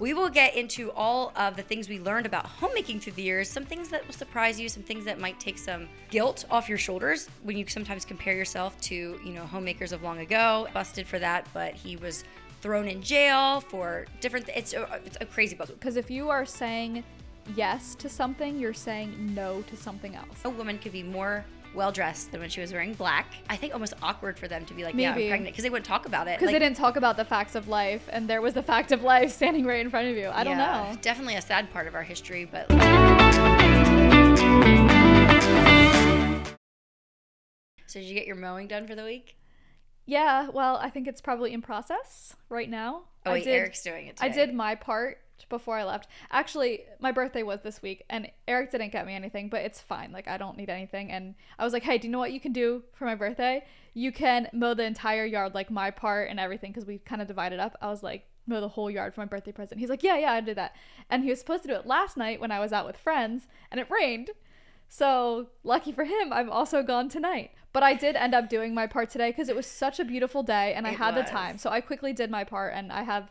We will get into all of the things we learned about homemaking through the years, some things that will surprise you, some things that might take some guilt off your shoulders when you sometimes compare yourself to, homemakers of long ago. Busted for that, but he was thrown in jail for different it's a crazy book. Because if you are saying yes to something, you're saying no to something else. A woman could be more well-dressed than when she was wearing black. I think almost awkward for them to be like, Maybe. yeah, I'm pregnant, because they wouldn't talk about it. Because they didn't talk about the facts of life, and there was the fact of life standing right in front of you. I don't know. Definitely a sad part of our history, but... So did you get your mowing done for the week? Yeah, well, I think it's probably in process right now. Oh, wait, Eric's doing it today. I did my part before I left. Actually, my birthday was this week, and Eric didn't get me anything, but it's fine. Like, I don't need anything. And I was like, hey, do you know what you can do for my birthday? You can mow the entire yard, like my part and everything, because we kind of divided up. I was like, mow the whole yard for my birthday present. He's like, yeah, I did that. And he was supposed to do it last night when I was out with friends, and it rained. So lucky for him, I'm also gone tonight. But I did end up doing my part today because it was such a beautiful day, and I had the time. So I quickly did my part, and I have...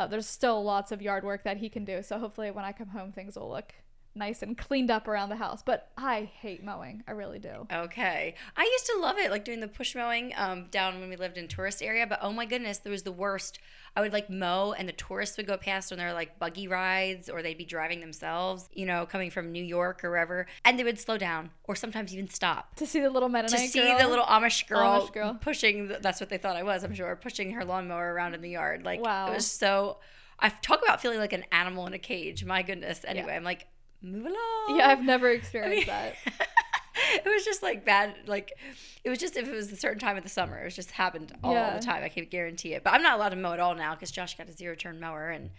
there's still lots of yard work that he can do, so hopefully when I come home things will look nice and cleaned up around the house. But I hate mowing. I really do. Okay. I used to love it, like doing the push mowing down when we lived in tourist area, but oh my goodness, there was the worst. I would like mow and the tourists would go past on their like buggy rides, or they'd be driving themselves, coming from New York or wherever, and they would slow down or sometimes even stop. To see the little Mennonite girl? To see the little Amish girl pushing, that's what they thought I was, I'm sure, pushing her lawnmower around in the yard. Like, wow. It was so, I talk about feeling like an animal in a cage. My goodness. Anyway, yeah. I'm like, move along. Yeah, I've never experienced that. It was just like bad, like it was just if it was a certain time of the summer, it just happened all the time. I can guarantee it. But I'm not allowed to mow at all now because Josh got a 0-turn mower, and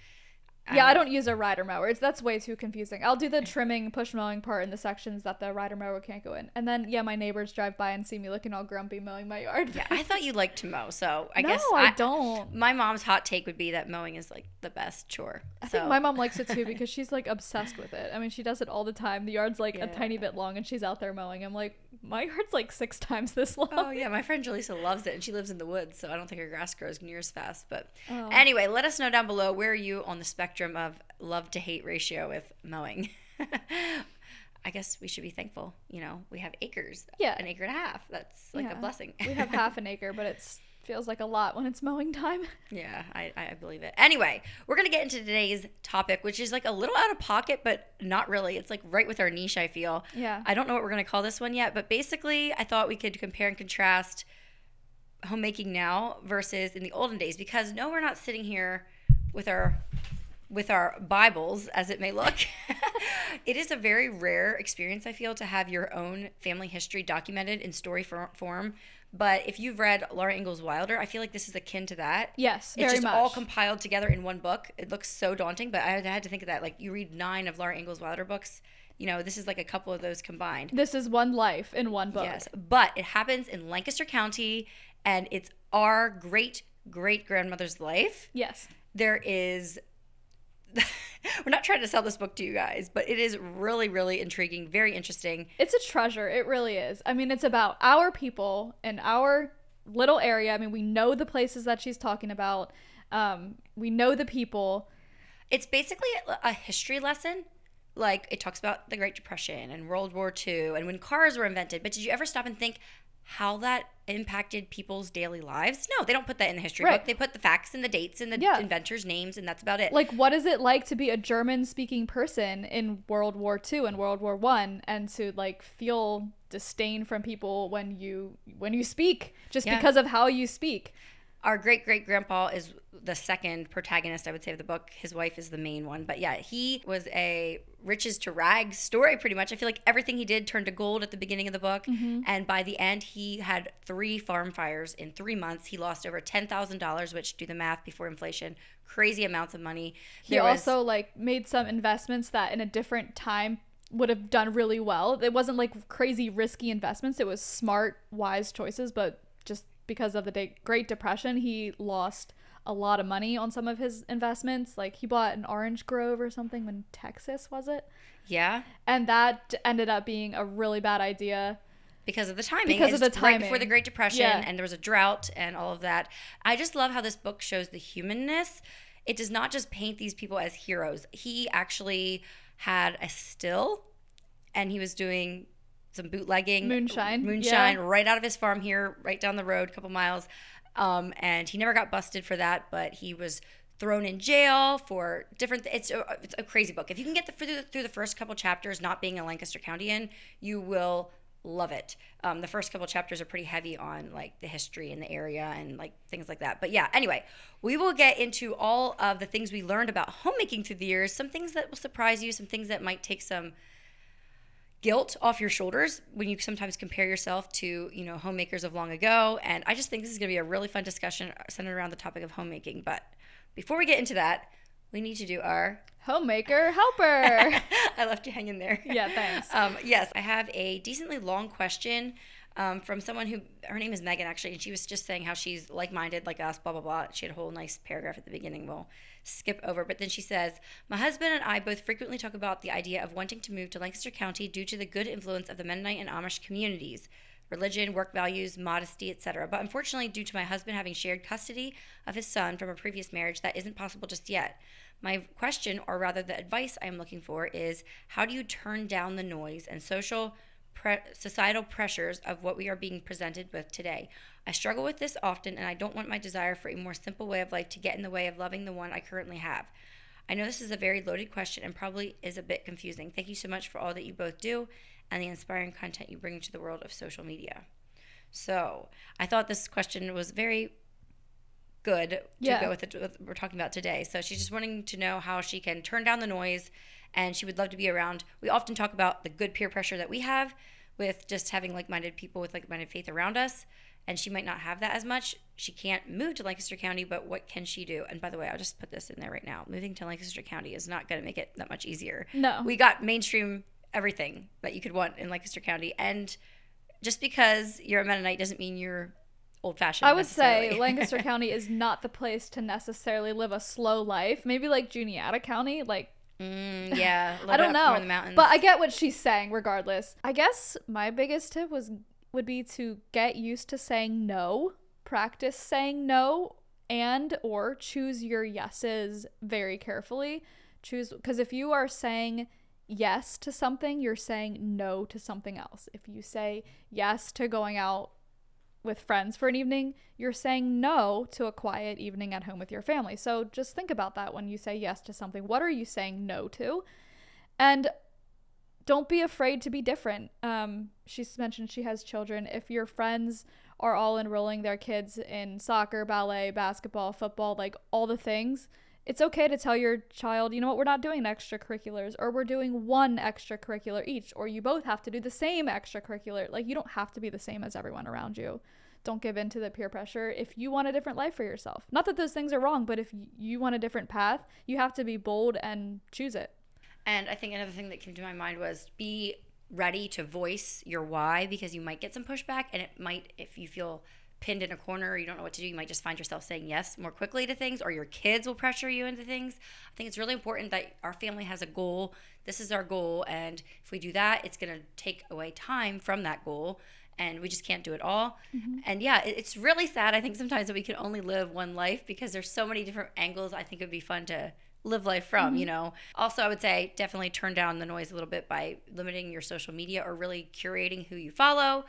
I don't use a rider mower. That's way too confusing. I'll do the trimming, push mowing part in the sections that the rider mower can't go in. And then, my neighbors drive by and see me looking all grumpy mowing my yard. Yeah, I thought you liked to mow, so I guess I don't. My mom's hot take would be that mowing is like the best chore. I think my mom likes it too because she's like obsessed with it. I mean, she does it all the time. The yard's like a tiny bit long and she's out there mowing. I'm like, my yard's like 6 times this long. Oh yeah, my friend Jaleesa loves it, and she lives in the woods, so I don't think her grass grows near as fast. But anyway, let us know down below, where are you on the spectrum of love to hate ratio with mowing? I guess we should be thankful. We have acres. Yeah. 1.5 acres. That's like a blessing. We have half an acre, but it feels like a lot when it's mowing time. Yeah, I believe it. Anyway, we're going to get into today's topic, which is like a little out of pocket, but not really. It's like right with our niche, I feel. Yeah. I don't know what we're going to call this one yet, but basically I thought we could compare and contrast homemaking now versus in the olden days, because no, we're not sitting here with our Bibles, as it may look. It is a very rare experience, I feel, to have your own family history documented in story form. But if you've read Laura Ingalls Wilder, I feel like this is akin to that. Yes, very much. It's just all compiled together in one book. It looks so daunting, but I had to think of that. Like, you read 9 of Laura Ingalls Wilder books, this is like a couple of those combined. This is one life in one book. Yes, but it happens in Lancaster County, and it's our great-great-grandmother's life. Yes. There is... We're not trying to sell this book to you guys, but it is really, really intriguing, very interesting. It's a treasure. It really is. I mean, it's about our people and our little area. I mean, we know the places that she's talking about. We know the people. It's basically a history lesson. Like, it talks about the Great Depression and World War II and when cars were invented. But did you ever stop and think how that impacted people's daily lives? No, they don't put that in the history book. They put the facts and the dates and the inventors' names, and that's about it. Like, what is it like to be a German-speaking person in World War II and World War I, and to like feel disdain from people when you speak, just because of how you speak? Our great-great-grandpa is the second protagonist, I would say, of the book. His wife is the main one. But yeah, he was a riches to rags story, pretty much. I feel like everything he did turned to gold at the beginning of the book. Mm-hmm. And by the end, he had 3 farm fires in 3 months. He lost over $10,000, which, do the math before inflation, crazy amounts of money. He also like made some investments that in a different time would have done really well. It wasn't like crazy risky investments. It was smart, wise choices, but just because of the Great Depression, he lost a lot of money on some of his investments. Like, he bought an orange grove or something in Texas, was it? Yeah. And that ended up being a really bad idea. Because of the timing. Right before the Great Depression, and there was a drought and all of that. I just love how this book shows the humanness it does not just paint these people as heroes. He actually had a still, and he was doing some bootlegging. Moonshine right out of his farm here, right down the road, a couple miles. And he never got busted for that, but he was thrown in jail for different it's a crazy book. If you can get through the first couple chapters not being a Lancaster Countian, you will love it. The first couple chapters are pretty heavy on like the history in the area and like things like that. But yeah, anyway, we will get into all of the things we learned about homemaking through the years, some things that will surprise you, some things that might take some guilt off your shoulders when you sometimes compare yourself to, you know, homemakers of long ago. And I just think this is going to be a really fun discussion centered around the topic of homemaking. But before we get into that, we need to do our Homemaker Helper. I left you hanging there. Yeah, thanks. Yes, I have a decently long question from someone who, her name is Megan actually, and she was just saying how she's like-minded like us, blah, blah, blah. She had a whole nice paragraph at the beginning we'll skip over. But then she says, my husband and I both frequently talk about the idea of wanting to move to Lancaster County due to the good influence of the Mennonite and Amish communities. Religion, work values, modesty, etc. But unfortunately, due to my husband having shared custody of his son from a previous marriage, that isn't possible just yet. My question, or rather the advice I am looking for, is how do you turn down the noise and societal pressures of what we are being presented with today? I struggle with this often, and I don't want my desire for a more simple way of life to get in the way of loving the one I currently have. I know this is a very loaded question and probably is a bit confusing. Thank you so much for all that you both do and the inspiring content you bring to the world of social media. So I thought this question was very good to go with what we're talking about today. So she's just wanting to know how she can turn down the noise, and she would love to be around. We often talk about the good peer pressure that we have with just having like-minded people with like-minded faith around us, and she might not have that as much. She can't move to Lancaster County, but what can she do? And by the way, I'll just put this in there right now. Moving to Lancaster County is not going to make it that much easier. No. We got mainstream everything that you could want in Lancaster County, and just because you're a Mennonite doesn't mean you're old-fashioned. I would say Lancaster County is not the place to necessarily live a slow life. Maybe like Juniata County, like yeah, I don't know, more in the mountains. But I get what she's saying regardless. I guess my biggest tip would be to get used to saying no, practice saying no, and or choose your yeses very carefully. Because if you are saying yes to something, you're saying no to something else. If you say yes to going out with friends for an evening, you're saying no to a quiet evening at home with your family. So just think about that when you say yes to something. What are you saying no to? And don't be afraid to be different. She's mentioned she has children. If your friends are all enrolling their kids in soccer, ballet, basketball, football, like all the things, it's okay to tell your child, you know what, we're not doing extracurriculars, or we're doing one extracurricular each, or you both have to do the same extracurricular. Like, you don't have to be the same as everyone around you. Don't give in to the peer pressure if you want a different life for yourself. Not that those things are wrong, but if you want a different path, you have to be bold and choose it. And I think another thing that came to my mind was be ready to voice your why, because you might get some pushback, and it might, if you feel pinned in a corner or you don't know what to do, you might just find yourself saying yes more quickly to things, or your kids will pressure you into things. I think it's really important that our family has a goal. This is our goal, and if we do that, it's going to take away time from that goal, and we just can't do it all. Mm-hmm. And yeah, it's really sad, I think, sometimes that we can only live one life, because there's so many different angles I think it would be fun to live life from, mm-hmm. you know. Also, I would say definitely turn down the noise a little bit by limiting your social media, or really curating who you follow.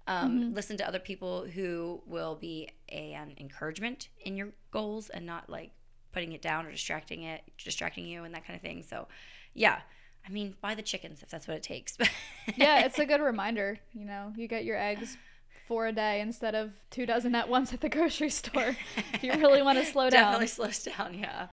Mm-hmm. Listen to other people who will be an encouragement in your goals, and not like putting it down or distracting you and that kind of thing. So yeah, I mean, buy the chickens if that's what it takes. Yeah, it's a good reminder. You know, you get your eggs 4 a day instead of 2 dozen at once at the grocery store. If you really want to slow down. Definitely slows down, yeah.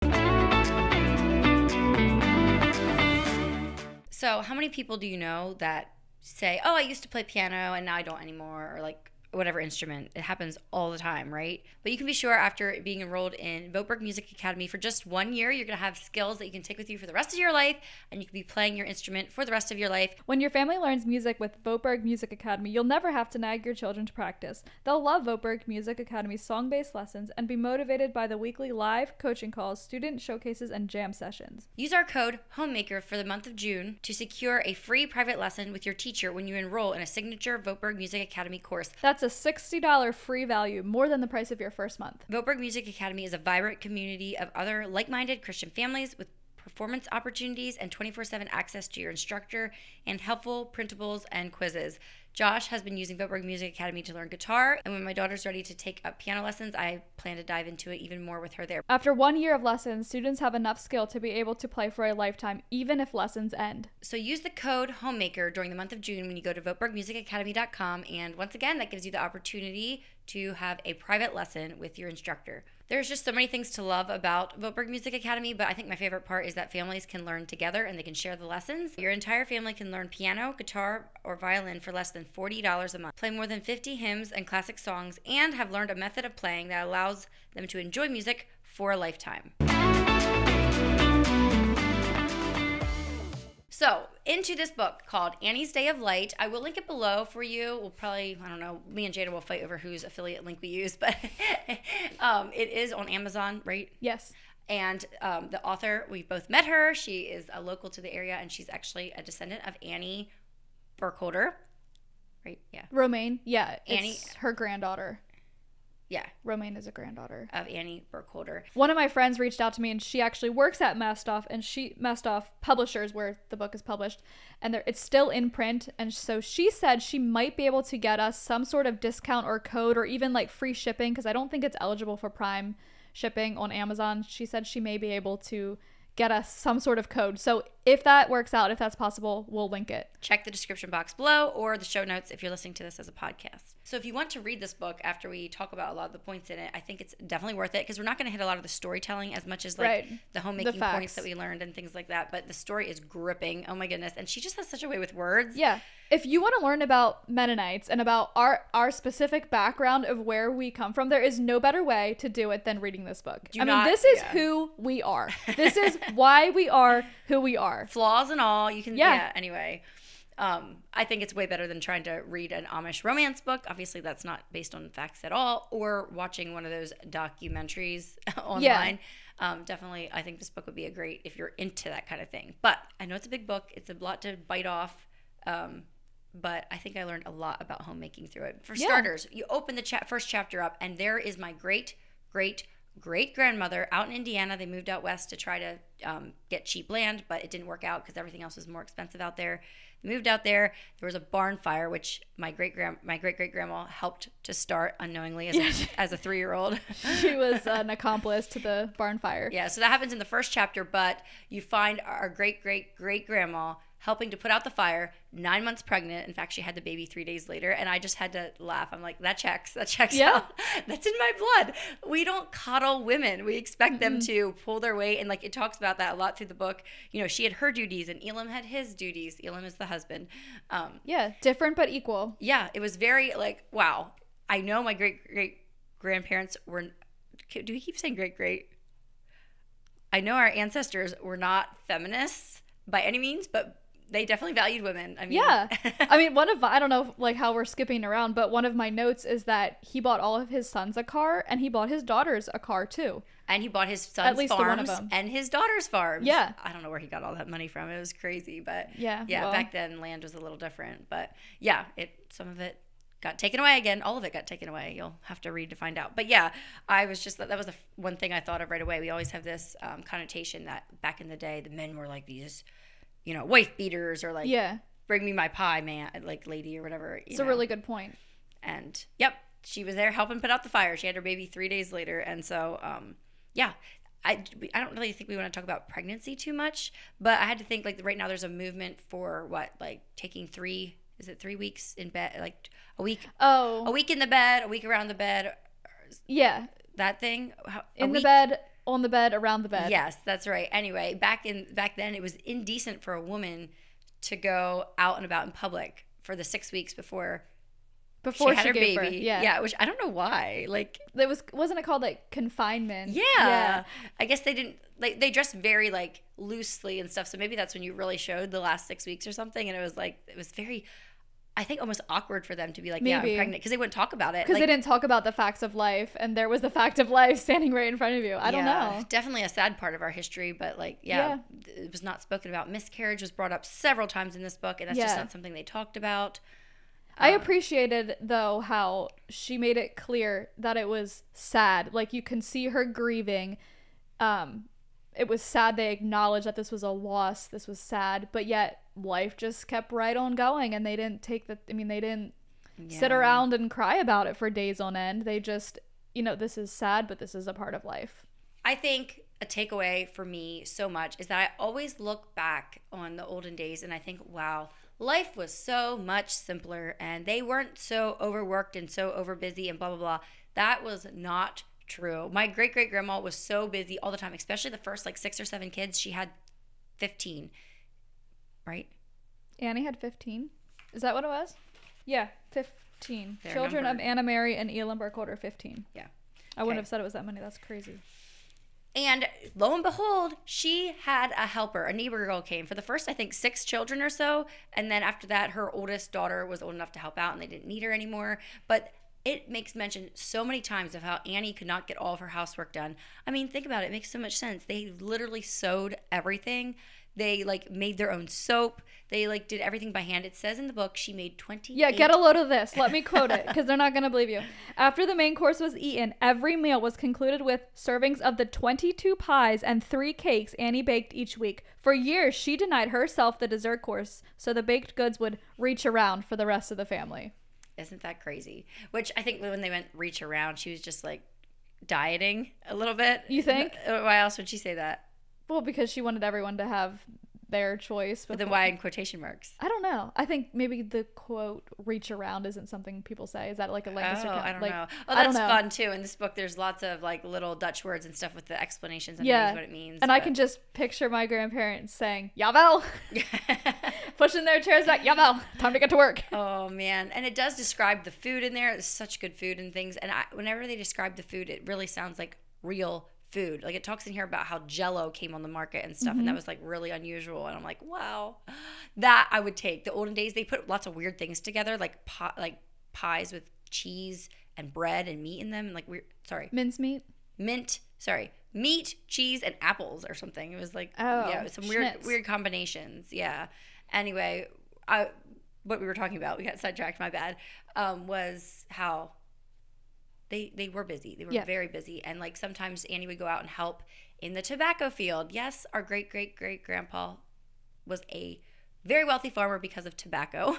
So how many people do you know that say, oh, I used to play piano and now I don't anymore, or like whatever instrument? It happens all the time, right? But you can be sure after being enrolled in VOETBERG Music Academy for just 1 year, you're going to have skills that you can take with you for the rest of your life, and you can be playing your instrument for the rest of your life. When your family learns music with VOETBERG Music Academy, you'll never have to nag your children to practice. They'll love VOETBERG Music Academy's song-based lessons and be motivated by the weekly live coaching calls, student showcases, and jam sessions. Use our code HOMEMAKER for the month of June to secure a free private lesson with your teacher when you enroll in a signature VOETBERG Music Academy course. That's That's a $60 free value, more than the price of your first month. VOETBERG Music Academy is a vibrant community of other like-minded Christian families with performance opportunities and 24/7 access to your instructor and helpful printables and quizzes. Josh has been using VOETBERG Music Academy to learn guitar, and when my daughter's ready to take up piano lessons, I plan to dive into it even more with her there. After 1 year of lessons, students have enough skill to be able to play for a lifetime, even if lessons end. So use the code Homemaker during the month of June when you go to VOETBERGmusicacademy.com, and once again, that gives you the opportunity to have a private lesson with your instructor. There's just so many things to love about VOETBERG Music Academy, but I think my favorite part is that families can learn together and they can share the lessons. Your entire family can learn piano, guitar, or violin for less than $40 a month, play more than 50 hymns and classic songs, and have learned a method of playing that allows them to enjoy music for a lifetime. So, into this book called Annie's Day of Light. I will link it below for you. We'll probably, I don't know, me and Jada will fight over whose affiliate link we use, but it is on Amazon, right? Yes. And the author, we've both met her. She is a local to the area, and she's actually a descendant of Annie Burkholder, right? Yeah. Romaine, yeah. Annie, it's her granddaughter. Yeah. Romaine is a granddaughter of Annie Burkholder. One of my friends reached out to me, and she actually works at Mastoff, and Mastoff Publishers, where the book is published, and it's still in print. And so she said she might be able to get us some sort of discount or code, or even like free shipping, because I don't think it's eligible for Prime shipping on Amazon. She said she may be able to get us some sort of code. So if that works out, if that's possible, we'll link it. Check the description box below or the show notes if you're listening to this as a podcast. So if you want to read this book after we talk about a lot of the points in it, I think it's definitely worth it, because we're not going to hit a lot of the storytelling as much as like the homemaking points that we learned and things like that. But the story is gripping. Oh my goodness. And she just has such a way with words. Yeah. If you want to learn about Mennonites and about our specific background of where we come from, there is no better way to do it than reading this book. This is who we are. This is why we are who we are. Flaws and all. You can, anyway. I think it's way better than trying to read an Amish romance book. Obviously, that's not based on facts at all, or watching one of those documentaries online. Definitely, I think this book would be a great if you're into that kind of thing. But I know it's a big book. It's a lot to bite off. But I think I learned a lot about homemaking through it. For starters, you open the first chapter up, and there is my great-great-great-grandmother out in Indiana. They moved out west to try to get cheap land, but it didn't work out because everything else was more expensive out there. They moved out there. There was a barn fire, which my great-great-grandma helped to start unknowingly as a 3-year-old. She was an accomplice to the barn fire. Yeah, so that happens in the first chapter, but you find our great-great-great-grandma helping to put out the fire, 9 months pregnant. In fact, she had the baby 3 days later, and I just had to laugh. I'm like, that checks out. That's in my blood. We don't coddle women. We expect them to pull their weight, and like it talks about that a lot through the book. You know, she had her duties, and Elam had his duties. Elam is the husband. Different but equal. Yeah, it was very like, wow. I know my great-great-grandparents were, do we keep saying great-great? I know our ancestors were not feminists by any means, but they definitely valued women. I mean, I don't know like how we're skipping around, but one of my notes is that he bought all of his sons a car, and he bought his daughters a car too. And he bought his son's farms and his daughter's farms. Yeah. I don't know where he got all that money from. It was crazy, but well, back then land was a little different. But yeah, some of it got taken away again. All of it got taken away. You'll have to read to find out. But yeah, I was just, that was the one thing I thought of right away. We always have this connotation that back in the day, the men were like these, you know, wife beaters, or like, bring me my pie, man, like lady or whatever. It's a really good point. And she was there helping put out the fire. She had her baby 3 days later. And so, I don't really think we want to talk about pregnancy too much, but I had to think like right now there's a movement for taking 3 weeks in bed, like a week in the bed, a week around the bed. Yeah. That thing. In the bed, on the bed, around the bed. Yes, that's right. Anyway, back then it was indecent for a woman to go out and about in public for the 6 weeks before she had her baby. Birth. Yeah, which I don't know why. Like, wasn't it called like confinement? Yeah. I guess they didn't, like, they dressed very like loosely and stuff. So maybe that's when you really showed the last 6 weeks or something. And it was very, I think, almost awkward for them to be like, I'm pregnant, because they wouldn't talk about it. Because they didn't talk about the facts of life, and there was the fact of life standing right in front of you. I don't know. Definitely a sad part of our history, but like, it was not spoken about. Miscarriage was brought up several times in this book, and that's just not something they talked about. I appreciated, though, how she made it clear that it was sad. Like, you can see her grieving. It was sad. They acknowledged that this was a loss. This was sad. But yet, life just kept right on going. And they didn't they didn't sit around and cry about it for days on end. They just, this is sad, but this is a part of life. I think a takeaway for me so much is that I always look back on the olden days and I think, wow, life was so much simpler and they weren't so overworked and so overbusy and blah, blah, blah. That was not true. My great-great-grandma was so busy all the time, especially the first 6 or 7 kids. She had 15, right? Annie had 15. Is that what it was? Yeah, 15. Children of Anna Mary and Elam Burkholder, 15. Yeah. I wouldn't have said it was that many. That's crazy. And lo and behold, she had a helper. A neighbor girl came for the first, I think, 6 children or so. And then after that, her oldest daughter was old enough to help out and they didn't need her anymore. But it makes mention so many times of how Annie could not get all of her housework done. I mean, think about it. It makes so much sense. They literally sewed everything. They made their own soap. They did everything by hand. It says in the book she made 28. Yeah, get a load of this. Let me quote it because they're not going to believe you. After the main course was eaten, every meal was concluded with servings of the 22 pies and 3 cakes Annie baked each week. For years, she denied herself the dessert course so the baked goods would reach around for the rest of the family. Isn't that crazy? Which I think when they went reach around, she was just dieting a little bit. You think? Why else would she say that? Well, because she wanted everyone to have their choice. But then why in quotation marks? I don't know. I think maybe the quote "reach around" isn't something people say. Is that a language? I don't know. Oh, that's fun too. In this book, there's lots of little Dutch words and stuff with the explanations underneath what it means. And I can just picture my grandparents saying "Jawel," pushing their chairs back. "Jawel, time to get to work." Oh man, and it does describe the food in there. It's such good food and things. And whenever they describe the food, it really sounds like real food. It talks in here about how Jell-O came on the market and stuff, and that was really unusual. And I'm like, wow, that I would take. The olden days, they put lots of weird things together, like pies with cheese and bread and meat in them, and mincemeat, meat, cheese, and apples or something. It was some weird combinations. Yeah. Anyway, what we were talking about, we got sidetracked. My bad. Was how they were busy. They were very busy. And sometimes Annie would go out and help in the tobacco field. Yes, our great-great-great-grandpa was a very wealthy farmer because of tobacco.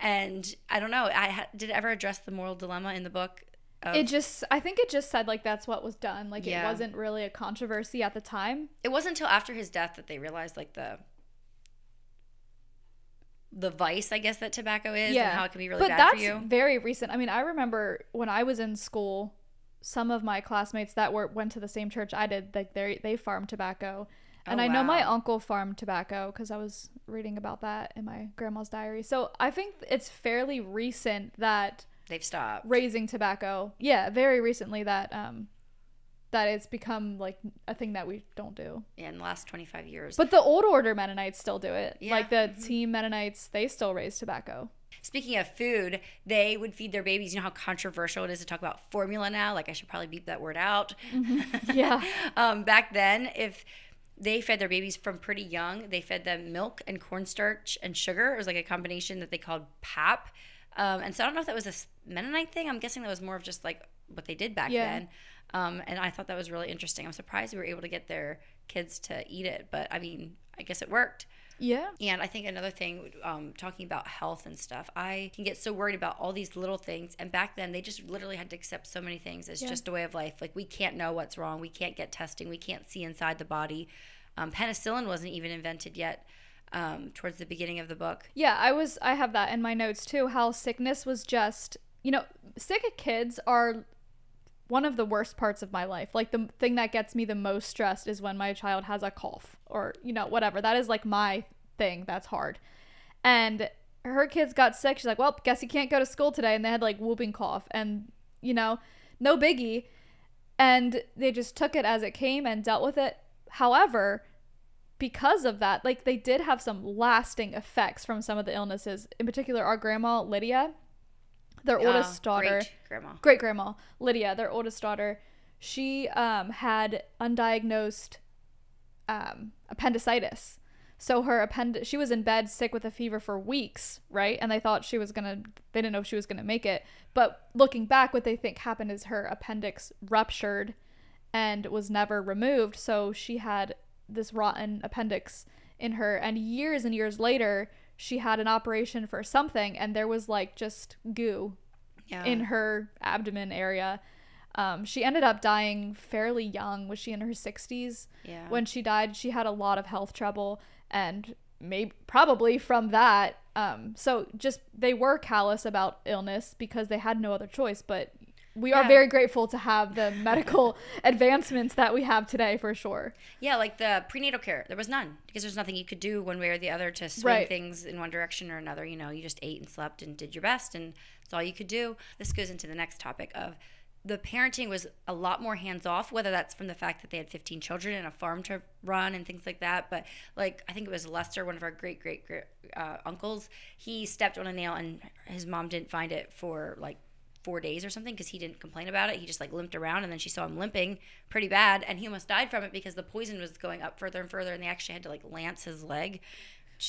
And I don't know, did it ever address the moral dilemma in the book? I think it just said that's what was done. It wasn't really a controversy at the time. It wasn't until after his death that they realized the vice, I guess, that tobacco is and how it can be really bad for you. But that's very recent. I mean, I remember when I was in school, some of my classmates that went to the same church I did, they farmed tobacco. And I know my uncle farmed tobacco because I was reading about that in my grandma's diary. So I think it's fairly recent that they've stopped raising tobacco. Yeah, very recently that it's become a thing that we don't do. Yeah, in the last 25 years. But the old order Mennonites still do it. Yeah. The team Mennonites, they still raise tobacco. Speaking of food, they would feed their babies. You know how controversial it is to talk about formula now? I should probably beep that word out. Mm-hmm. Yeah. Back then, if they fed their babies from pretty young, they fed them milk and cornstarch and sugar. It was a combination that they called pap. And so I don't know if that was a Mennonite thing. I'm guessing that was more of just what they did back then. And I thought that was really interesting. I'm surprised we were able to get their kids to eat it. But, I mean, I guess it worked. Yeah. And I think another thing, talking about health and stuff, I can get so worried about all these little things. And back then, they just literally had to accept so many things as just a way of life. We can't know what's wrong. We can't get testing. We can't see inside the body. Penicillin wasn't even invented yet towards the beginning of the book. Yeah, I have that in my notes, too, how sickness was just, sick kids are one of the worst parts of my life. The thing that gets me the most stressed is when my child has a cough or, whatever. That is my thing. That's hard. And her kids got sick. She's like, well, guess you can't go to school today. And they had whooping cough and, no biggie. And they just took it as it came and dealt with it. However, because of that, they did have some lasting effects from some of the illnesses. In particular, our grandma, Lydia, their oldest daughter, great grandma Lydia, their oldest daughter, she had undiagnosed appendicitis. So she was in bed sick with a fever for weeks, right? And they didn't know if she was gonna make it. But looking back, what they think happened is her appendix ruptured and was never removed. So she had this rotten appendix in her. And years later, she had an operation for something, and there was like just goo in her abdomen area. She ended up dying fairly young. Was she in her 60s? Yeah. When she died, she had a lot of health trouble, and probably from that. So just they were callous about illness because they had no other choice. But we are very grateful to have the medical advancements that we have today, for sure. Yeah, like the prenatal care, there was none because there's nothing you could do one way or the other to swing things in one direction or another. You know, you just ate and slept and did your best, and that's all you could do. This goes into the next topic of the parenting was a lot more hands-off, whether that's from the fact that they had 15 children and a farm to run and things like that. But like, I think it was Lester, one of our great uncles, he stepped on a nail and his mom didn't find it for like 4 days or something because he didn't complain about it. He just like limped around, and then she saw him limping pretty bad, and he almost died from it because the poison was going up further and further, and they actually had to like lance his leg.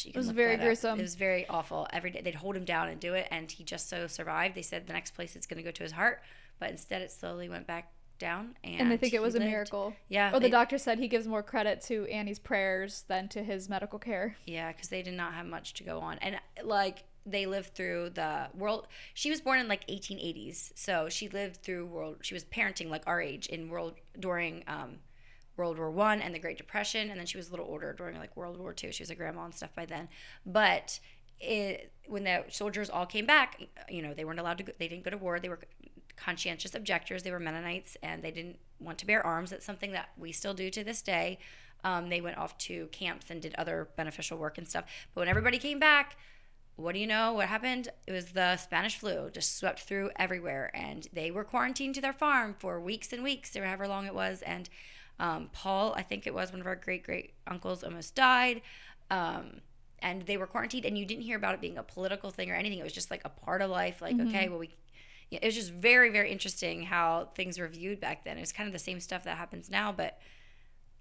It was very gruesome. It was very awful. Every day they'd hold him down and do it, and he just so survived. They said the next place it's going to go to his heart, but instead it slowly went back down, and they think it was a miracle. Yeah. Or the doctor said he gives more credit to Annie's prayers than to his medical care. Yeah, because they did not have much to go on, and like they lived through the world. She was born in like 1880s, so she lived through she was parenting like our age during World War I and the Great Depression, and then she was a little older during like World War II. She was a grandma and stuff by then, but when the soldiers all came back, you know, they weren't allowed to go, they didn't go to war. They were conscientious objectors. They were Mennonites, and they didn't want to bear arms. That's something that we still do to this day. They went off to camps and did other beneficial work and stuff. But when everybody came back, what do you know? What happened? It was the Spanish flu, just swept through everywhere, and they were quarantined to their farm for weeks and weeks, or however long it was. And Paul, I think it was one of our great uncles, almost died. And they were quarantined, and you didn't hear about it being a political thing or anything. It was just like a part of life. Like, okay, well, it was just very, very interesting how things were viewed back then. It was kind of the same stuff that happens now, but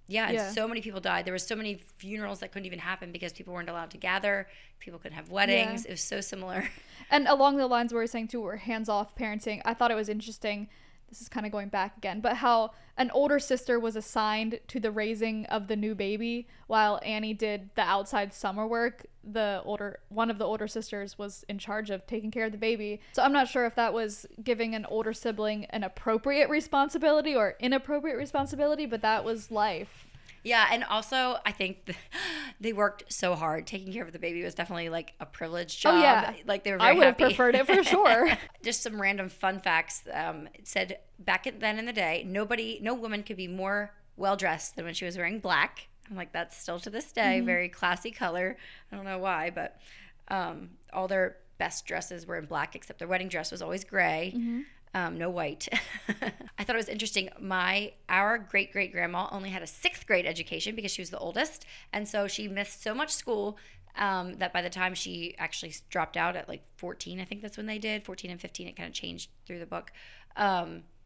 and so many people died. There were so many funerals that couldn't even happen because people weren't allowed to gather. People couldn't have weddings. It was so similar. And along the lines we were saying too, we're hands-off parenting. I thought it was interesting. This is kind of going back again, but how an older sister was assigned to the raising of the new baby while Annie did the outside summer work. One of the older sisters was in charge of taking care of the baby. So I'm not sure if that was giving an older sibling an appropriate responsibility or inappropriate responsibility, but that was life. Yeah, and also I think they worked so hard. Taking care of the baby was definitely like a privileged job. Oh yeah, like they were very I would happy. have preferred it for sure. Just some random fun facts. It said back then in the day, no woman could be more well dressed than when she was wearing black. I'm like, that's still to this day, very classy color. I don't know why, but all their best dresses were in black, except their wedding dress was always gray. No white. I thought it was interesting. Our great-great-grandma only had a 6th grade education because she was the oldest. And so she missed so much school that by the time she actually dropped out at like 14, I think that's when they did, 14 and 15, it kind of changed through the book.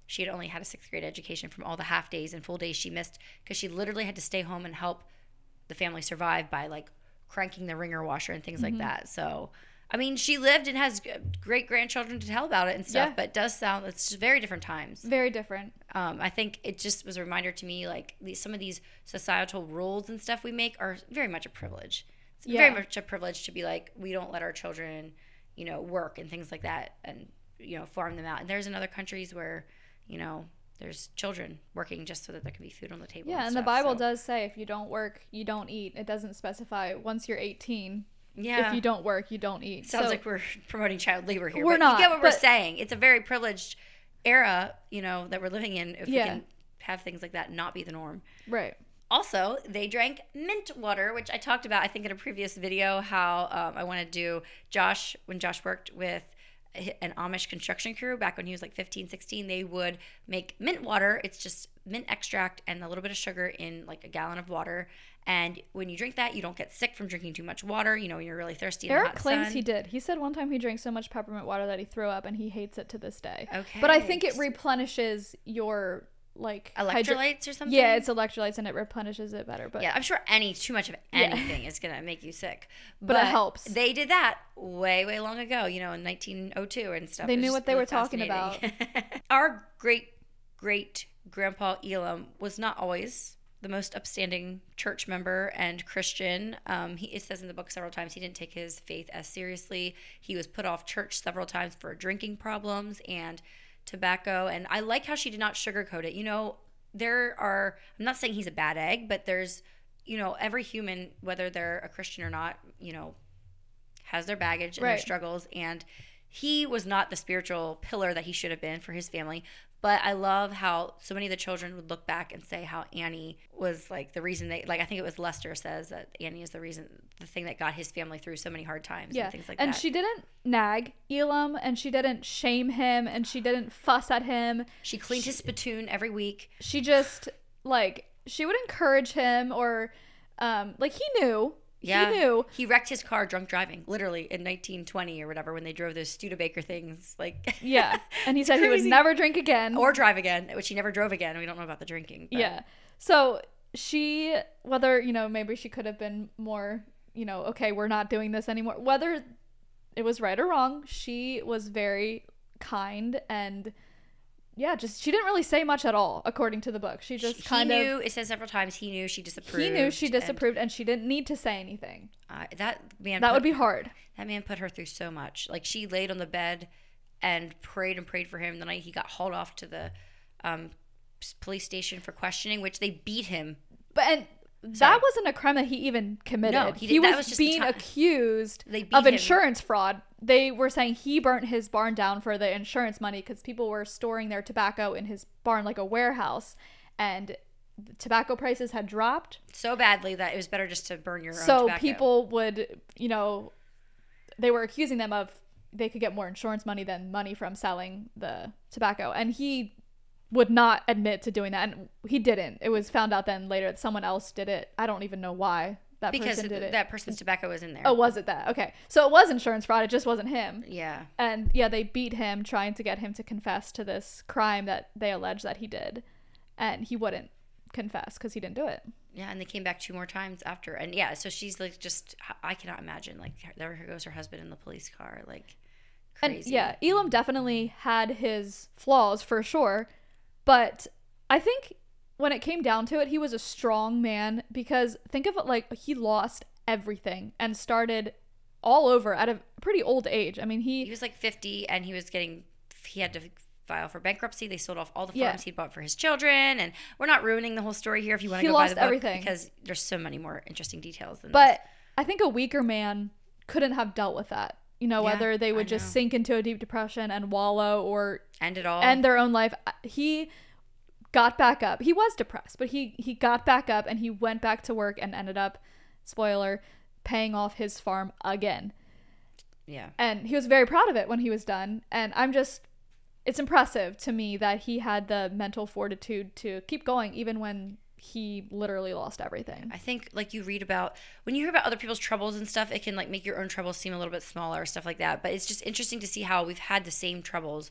She had only had a 6th grade education from all the half days and full days she missed because she literally had to stay home and help the family survive by like cranking the wringer washer and things like that. So I mean, she lived and has great-grandchildren to tell about it and stuff, but it does sound, it's just very different times. Very different. I think it just was a reminder to me, like, some of these societal rules and stuff we make are very much a privilege. It's very much a privilege to be like, we don't let our children, you know, work and things like that and, you know, farm them out. And there's in other countries where, you know, there's children working just so that there can be food on the table. Yeah, and the Bible does say if you don't work, you don't eat. It doesn't specify once you're 18. Yeah. If you don't work, you don't eat. Sounds like we're promoting child labor here. We're but not. You get what we're saying. It's a very privileged era, you know, that we're living in if we can have things like that not be the norm. Right. Also, they drank mint water, which I talked about, I think, in a previous video, how I want to do when Josh worked with an Amish construction crew back when he was like 15, 16, they would make mint water. It's just mint extract and a little bit of sugar in like a gallon of water. And when you drink that, you don't get sick from drinking too much water. You know, when you're really thirsty in the hot sun. Eric claims he did. He said one time he drank so much peppermint water that he threw up, and he hates it to this day. Okay. But I think it replenishes your like electrolytes or something. Yeah, it's electrolytes and it replenishes it better. But yeah, I'm sure too much of anything is gonna make you sick. But it helps. They did that way long ago, in 1902 and stuff. They knew what they were talking about. Our great grandpa Elam was not always the most upstanding church member and Christian. It says in the book several times he didn't take his faith as seriously. He was put off church several times for drinking problems and tobacco. And I like how she did not sugarcoat it. I'm not saying he's a bad egg, but there's, every human, whether they're a Christian or not, has their baggage and their struggles. And he was not the spiritual pillar that he should have been for his family. But I love how so many of the children would look back and say how Annie was like the reason I think it was Lester says that Annie is the thing that got his family through so many hard times and things like that. And she didn't nag Elam, and she didn't shame him, and she didn't fuss at him. She cleaned his spittoon every week. She just, she would encourage him, or, he knew. Yeah. He knew. He wrecked his car drunk driving, literally, in 1920 or whatever, when they drove those Studebaker things. Yeah. And he said he would never drink again. Or drive again, which he never drove again. We don't know about the drinking. But. Yeah. So she, whether, maybe she could have been more, okay, we're not doing this anymore. Whether it was right or wrong, she was very kind and... yeah, she didn't really say much at all, according to the book. She just it says several times, he knew she disapproved. He knew she disapproved, and she didn't need to say anything. That would be hard. That man put her through so much. She laid on the bed and prayed for him the night he got hauled off to the police station for questioning, which they beat him. That wasn't a crime that he even committed. No, he was just being accused of insurance fraud. They were saying he burnt his barn down for the insurance money because people were storing their tobacco in his barn like a warehouse, and tobacco prices had dropped so badly that it was better just to burn your own tobacco. So people would, they were accusing them of they could get more insurance money than money from selling the tobacco, and he would not admit to doing that, and he didn't. It was found out then later that someone else did it. I don't even know why person did it. That person's tobacco was in there. Oh, was it that? Okay. So it was insurance fraud. It just wasn't him. Yeah. And they beat him trying to get him to confess to this crime that they allege that he did. And he wouldn't confess because he didn't do it. Yeah, and they came back 2 more times after. And so she's I cannot imagine, there goes her husband in the police car, crazy. And Elam definitely had his flaws for sure. But I think when it came down to it, he was a strong man, because think of it he lost everything and started all over at a pretty old age. I mean, he was 50 and he had to file for bankruptcy. They sold off all the farms he'd bought for his children, and we're not ruining the whole story here if you want to go buy the book. He lost everything because there's so many more interesting details than this. I think a weaker man couldn't have dealt with that. Whether they would just sink into a deep depression and wallow or end it all, end their own life. He got back up. He was depressed, but he got back up and he went back to work and ended up, spoiler, paying off his farm again. Yeah. And he was very proud of it when he was done. And it's impressive to me that he had the mental fortitude to keep going even when he literally lost everything. I think you read about, when you hear about other people's troubles and stuff, it can make your own troubles seem a little bit smaller or stuff like that. But it's just interesting to see how we've had the same troubles,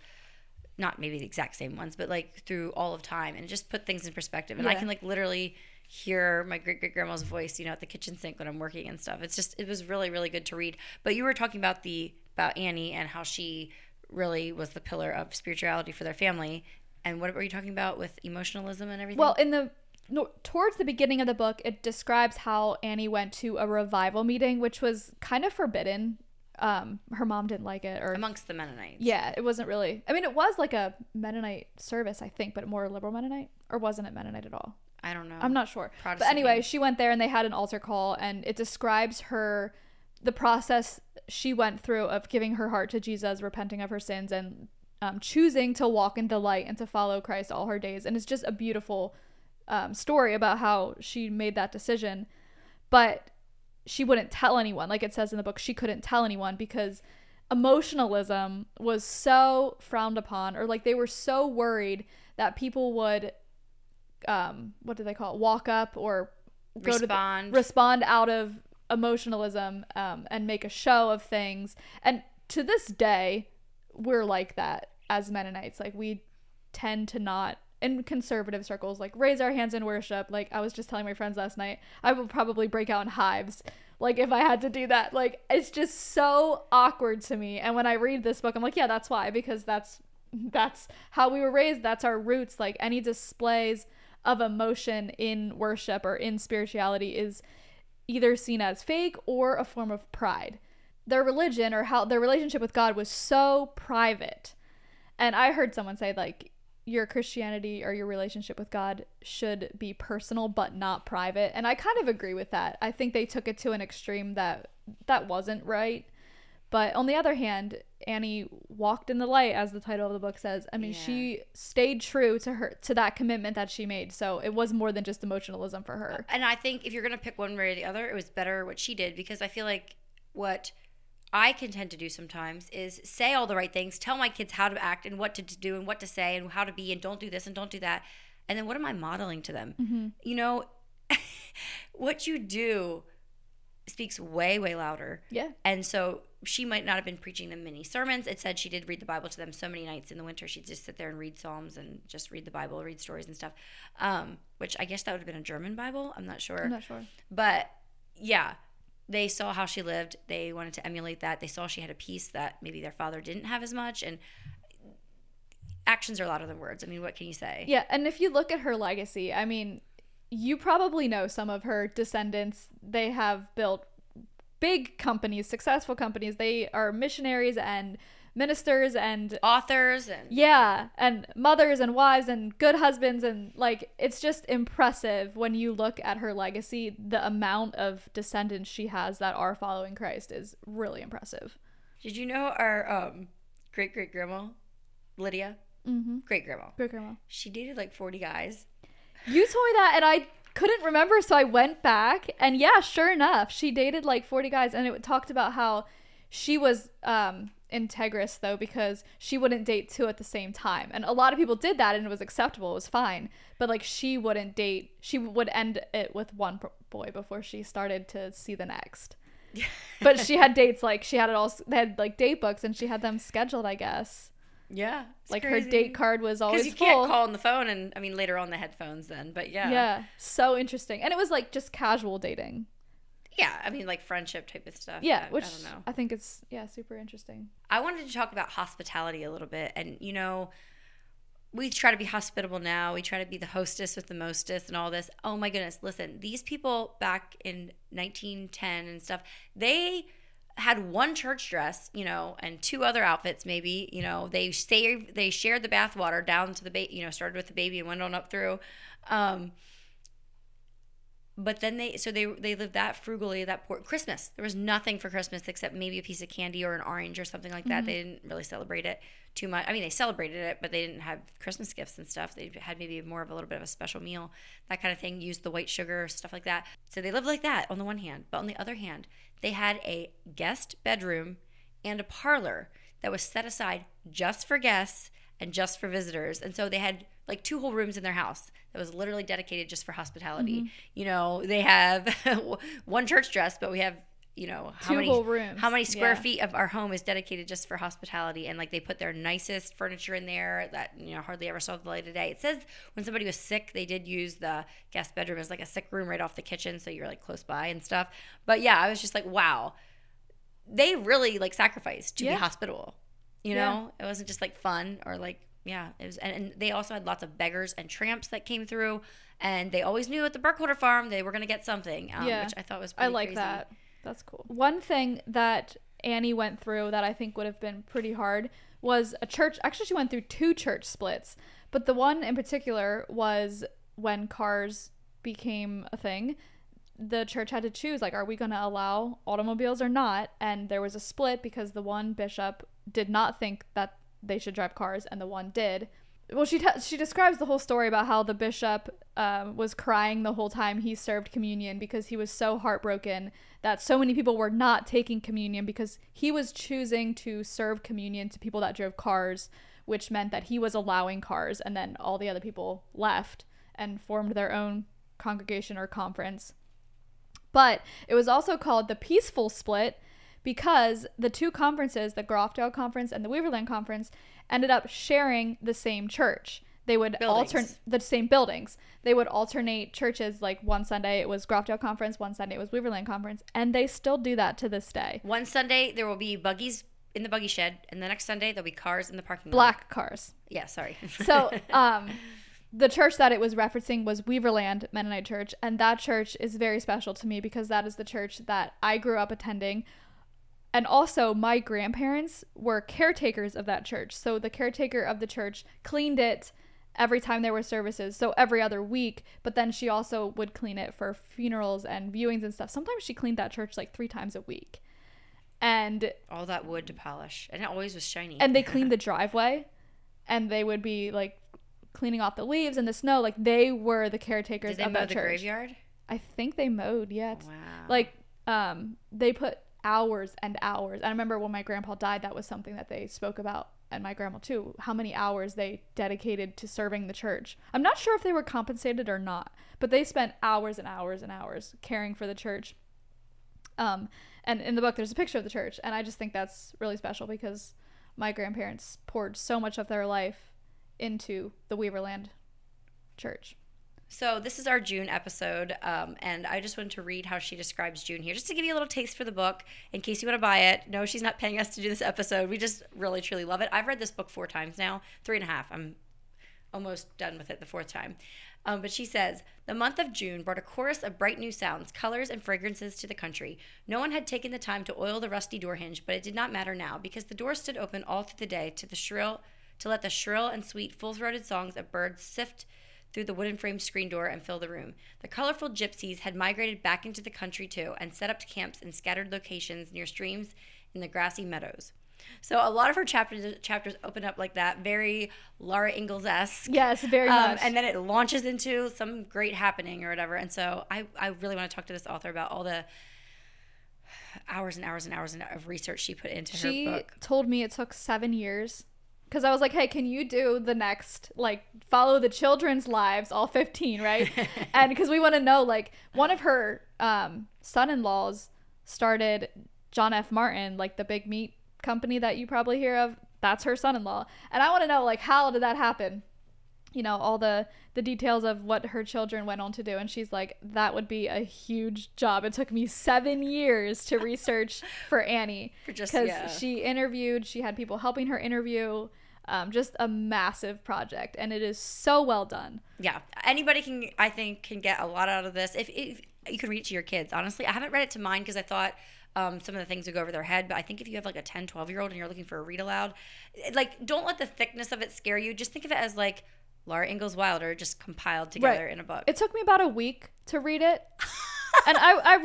not maybe the exact same ones, but through all of time, and it just put things in perspective. And I can literally hear my great-great-grandma's voice, at the kitchen sink when I'm working and stuff. It was really, really good to read. But you were talking about Annie and how she really was the pillar of spirituality for their family. And what were you talking about with emotionalism and everything? Well, towards the beginning of the book, it describes how Annie went to a revival meeting, which was kind of forbidden. Her mom didn't like it, or amongst the Mennonites. Yeah, it wasn't really. I mean, it was a Mennonite service, I think, but more liberal Mennonite, or wasn't it Mennonite at all? I don't know. I'm not sure. Protestant but anyway, she went there and they had an altar call, and it describes the process she went through of giving her heart to Jesus, repenting of her sins, and choosing to walk in the light and to follow Christ all her days. And it's just a beautiful story about how she made that decision, but she wouldn't tell anyone. Like it says in the book, she couldn't tell anyone because emotionalism was so frowned upon, or they were so worried that people would what do they call it, walk up or respond out of emotionalism and make a show of things. And to this day, we're like that as Mennonites. We tend to not in conservative circles, like raise our hands in worship. Like I was just telling my friends last night, I would probably break out in hives. Like if I had to do that, like it's just so awkward to me. And when I read this book, I'm like, yeah, that's why, because that's how we were raised. That's our roots. Like any displays of emotion in worship or in spirituality is either seen as fake or a form of pride. Their religion or how their relationship with God was so private. And I heard someone say, like, your Christianity or your relationship with God should be personal but not private. And I kind of agree with that. I think they took it to an extreme that wasn't right. But on the other hand, Annie walked in the light, as the title of the book says. I mean, she stayed true to that commitment that she made. So it was more than just emotionalism for her. And I think if you're going to pick one way or the other, it was better what she did, because I feel like what I can tend to do sometimes is say all the right things, tell my kids how to act and what to do and what to say and how to be and don't do this and don't do that. And then what am I modeling to them? Mm-hmm. You know, what you do speaks way, way louder. Yeah. And so she might not have been preaching them many sermons. It said she did read the Bible to them so many nights in the winter. She'd just sit there and read Psalms and just read the Bible, read stories and stuff, which I guess that would have been a German Bible. I'm not sure. But yeah. They saw how she lived. They wanted to emulate that. They saw she had a peace that maybe their father didn't have as much. And actions are louder than words. I mean, what can you say? Yeah, and if you look at her legacy, I mean, you probably know some of her descendants. They have built big companies, successful companies. They are missionaries and ministers and authors and and mothers and wives and good husbands, and like it's just impressive when you look at her legacy. The amount of descendants she has that are following Christ is really impressive. Did you know our great grandma Lydia? Mm-hmm. Great grandma, she dated like 40 guys. You told me that and I couldn't remember, so I went back and yeah, sure enough, she dated like 40 guys. And it talked about how she was integrous though, because she wouldn't date two at the same time, and a lot of people did that and it was acceptable, it was fine, but like she would end it with one boy before she started to see the next. But she had dates, like they had like date books and she had them scheduled, I guess. Yeah, like crazy. Her date card was always full. Because you can't call on the phone, and I mean later on they had phones then, but yeah, so interesting. And it was like just casual dating. Yeah, I mean, like friendship type of stuff. Yeah, which I don't know. I think it's, super interesting. I wanted to talk about hospitality a little bit. And, you know, we try to be hospitable now. We try to be the hostess with the mostest and all this. Oh, my goodness. Listen, these people back in 1910 and stuff, they had one church dress, you know, and two other outfits maybe. You know, they shared the bathwater down to the baby, you know, started with the baby and went on up through. But then they lived that frugally, that poor. Christmas, there was nothing for Christmas except maybe a piece of candy or an orange or something like that. Mm-hmm. They didn't really celebrate it too much. I mean, they celebrated it, but they didn't have Christmas gifts and stuff. They had maybe more of a little bit of a special meal, that kind of thing, used the white sugar, stuff like that. So they lived like that on the one hand. But on the other hand, they had a guest bedroom and a parlor that was set aside just for guests and just for visitors. And so they had like two whole rooms in their house that was literally dedicated just for hospitality. Mm-hmm. You know, they have one church dress, but we have, you know, how many square feet of our home is dedicated just for hospitality. And like they put their nicest furniture in there that, you know, hardly ever saw the light of day. It says when somebody was sick, they did use the guest bedroom as like a sick room right off the kitchen. So you're like close by and stuff. But yeah, I was just like, wow, they really like sacrificed to be hospitable. You know, it wasn't just like fun or like, it was, and they also had lots of beggars and tramps that came through, and they always knew at the Burkholder farm they were going to get something, which I thought was pretty crazy. That. That's cool. One thing that Annie went through that I think would have been pretty hard was a church. Actually, she went through two church splits, but the one in particular was when cars became a thing. The church had to choose, like, are we going to allow automobiles or not? And there was a split because the one bishop did not think that they should drive cars, and the one did. Well, she describes the whole story about how the bishop was crying the whole time he served communion because he was so heartbroken that so many people were not taking communion because he was choosing to serve communion to people that drove cars, which meant that he was allowing cars, and then all the other people left and formed their own congregation or conference. But it was also called the peaceful split because the two conferences, the Grofdale Conference and the Weaverland Conference, ended up sharing the same church. they would alternate the same buildings. They would alternate churches. Like one Sunday it was Groffdale Conference, one Sunday it was Weaverland Conference, and they still do that to this day. One Sunday there will be buggies in the buggy shed, and the next Sunday there'll be cars in the parking lot. Black cars. Yeah, sorry. So the church that it was referencing was Weaverland Mennonite Church, and that church is very special to me because that is the church that I grew up attending. And also, my grandparents were caretakers of that church. So the caretaker of the church cleaned it every time there were services, so every other week. But then she also would clean it for funerals and viewings and stuff. Sometimes she cleaned that church like 3 times a week. And all that wood to polish. And it always was shiny. And they cleaned the driveway. And they would be like cleaning off the leaves and the snow. Like, they were the caretakers of that church. Did they mow the graveyard? I think they mowed, yes. Wow. Like, they put hours and hours. I remember when my grandpa died, that was something that they spoke about, and my grandma too, how many hours they dedicated to serving the church. I'm not sure if they were compensated or not, but they spent hours and hours and hours caring for the church. And in the book there's a picture of the church, and I just think that's really special because my grandparents poured so much of their life into the Weaverland church. So this is our June episode, and I just wanted to read how she describes June here, just to give you a little taste for the book, in case you want to buy it. No, she's not paying us to do this episode. We just really, truly love it. I've read this book 4 times now, 3.5. I'm almost done with it the 4th time. But she says, the month of June brought a chorus of bright new sounds, colors, and fragrances to the country. No one had taken the time to oil the rusty door hinge, but it did not matter now, because the door stood open all through the day to let the shrill and sweet, full-throated songs of birds sift through the wooden frame screen door and fill the room. The colorful gypsies had migrated back into the country too and set up camps in scattered locations near streams in the grassy meadows. So a lot of her chapters open up like that, very Laura Ingalls-esque. Yes, very much. And then it launches into some great happening or whatever. And so I really want to talk to this author about all the hours and hours and hours of research she put into her book. She told me it took 7 years. Because I was like, hey, can you do the next, like, follow the children's lives, all 15, right? And because we want to know, like, one of her son-in-laws started John F. Martin, like the big meat company that you probably hear of. That's her son-in-law. And I want to know, like, how did that happen? You know, all the details of what her children went on to do. And she's like, that would be a huge job. It took me 7 years to research for Annie. Because she interviewed, she had people helping her interview. Just a massive project. And it is so well done. Yeah. Anybody can get a lot out of this. If you can read it to your kids, honestly. I haven't read it to mine because I thought some of the things would go over their head. But I think if you have like a 10, 12-year-old and you're looking for a read aloud, like, don't let the thickness of it scare you. Just think of it as like Laura Ingalls Wilder just compiled together in a book. It took me about a week to read it. And I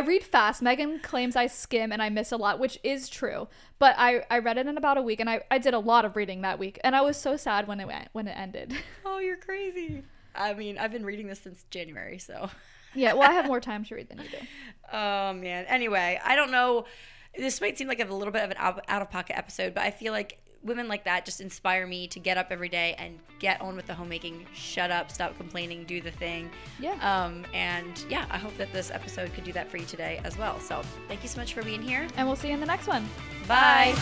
read fast. Megan claims I skim and I miss a lot, which is true. But I read it in about a week, and I did a lot of reading that week. And I was so sad when it ended. Oh, you're crazy. I mean, I've been reading this since January, so. Yeah, well, I have more time to read than you do. Oh, man. Anyway, I don't know. This might seem like a little bit of an out-of-pocket episode, but I feel like women like that just inspire me to get up every day and get on with the homemaking. Shut up, stop complaining, do the thing. Yeah. And yeah, I hope that this episode could do that for you today as well. So thank you so much for being here. And we'll see you in the next one. Bye.